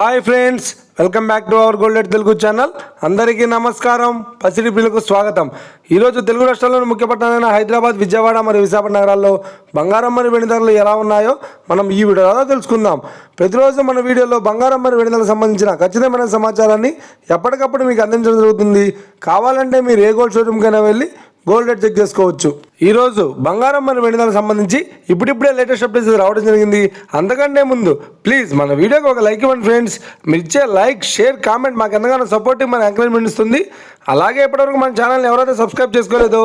Hi friends, welcome back to our gold Telugu channel. అందరికీ నమస్కారం. పసిడి పిల్లకు స్వాగతం. ఈరోజు తెలుగు రాష్ట్రాల్లోని ముఖ్య పట్టణాలైన హైదరాబాద్, విజయవాడ మరియు విశాఖపట్నం నగరాల్లో బంగారం మరియు వెండి ధరలు ఎలా ఉన్నాయో మనం ఈ వీడియోలో తెలుసుకుందాం. ప్రతిరోజు మన వీడియోలో బంగారం మరియు వెండి ధరలకు సంబంధించిన ఖచ్చితమైన సమాచారాన్ని ఎప్పటికప్పుడు మీకు అందించడం జరుగుతుంది. కావాలంటే మీరు ఏ గోల్డ్ షోరూమ్కైనా వెళ్ళి గోల్డ్ రేట్ చెక్ చేసుకోవచ్చు. ఈరోజు బంగారం మరియు వెండి ధరలకు సంబంధించి ఇప్పుడిప్పుడే లేటెస్ట్ అప్డేట్స్ రావడం జరిగింది. అంతకంటే ముందు ప్లీజ్ మన వీడియోకి ఒక లైక్ ఇవ్వండి ఫ్రెండ్స్. మీరు ఇచ్చే లైక్, షేర్, కామెంట్ మాకు ఎంతగానో సపోర్టివ్, మన ఎంకరేజ్మెంట్ ఇస్తుంది. అలాగే ఇప్పటివరకు మన ఛానల్ని ఎవరైతే సబ్స్క్రైబ్ చేసుకోలేదో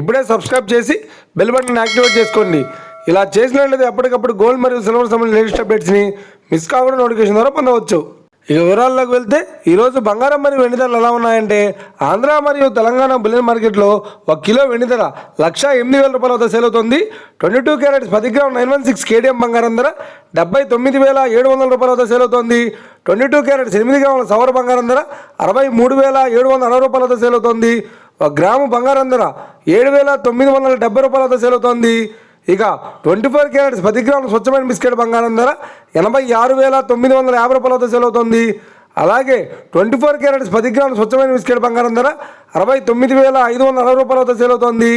ఇప్పుడే సబ్స్క్రైబ్ చేసి బెల్ బటన్ యాక్టివేట్ చేసుకోండి. ఇలా చేసినట్లయితే ఎప్పటికప్పుడు గోల్డ్ మరియు సిల్వర్ సంబంధించిన లేటెస్ట్ అప్డేట్స్ని మిస్ కాకుండా నోటిఫికేషన్ ద్వారా పొందవచ్చు. ఇక వివరాల్లోకి వెళ్తే ఈరోజు బంగారం మరియు వెండి ధరలు ఎలా ఉన్నాయంటే, ఆంధ్ర మరియు తెలంగాణ బులియన్ మార్కెట్లో 1 కిలో వెండి ధర 1,08,000 వద్ద సేల్ అవుతుంది. 22 క్యారెట్స్ 10 గ్రామ్ 916 కేడిఎం బంగారం ధర 79,700 వద్ద సేల్ అవుతుంది. 22 క్యారెట్స్ 8 గ్రాముల సవర బంగారం ధర 63,760 వద్ద సేల్ అవుతుంది. 1 గ్రాము బంగారం ధర 7,970 వద్ద సేల్ అవుతుంది. ఇక 24 క్యారెట్స్ 10 గ్రాముల స్వచ్ఛమైన బిస్కెట్ బంగారం ధర 86,950 వద్ద సేల్ అవుతుంది. అలాగే 24 క్యారెట్స్ 10 గ్రాముల స్వచ్ఛమైన బిస్కెట్ బంగారం ధర 69,560 వద్ద సేల్ అవుతుంది.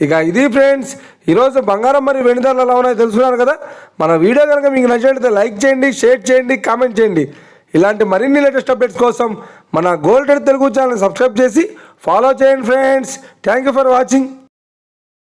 ఇక ఇది ఫ్రెండ్స్, ఈరోజు బంగారం మరియు వెండి ధరలు ఎలా ఉన్నాయో తెలుసుకున్నారు కదా. మన వీడియో కనుక మీకు నచ్చినట్లయితే లైక్ చేయండి, షేర్ చేయండి, కామెంట్ చేయండి. ఇలాంటి మరిన్ని లేటెస్ట్ అప్డేట్స్ కోసం మన గోల్డ్ తెలుగు ఛానల్ సబ్స్క్రైబ్ చేసి ఫాలో చేయండి friends. Thank you for watching.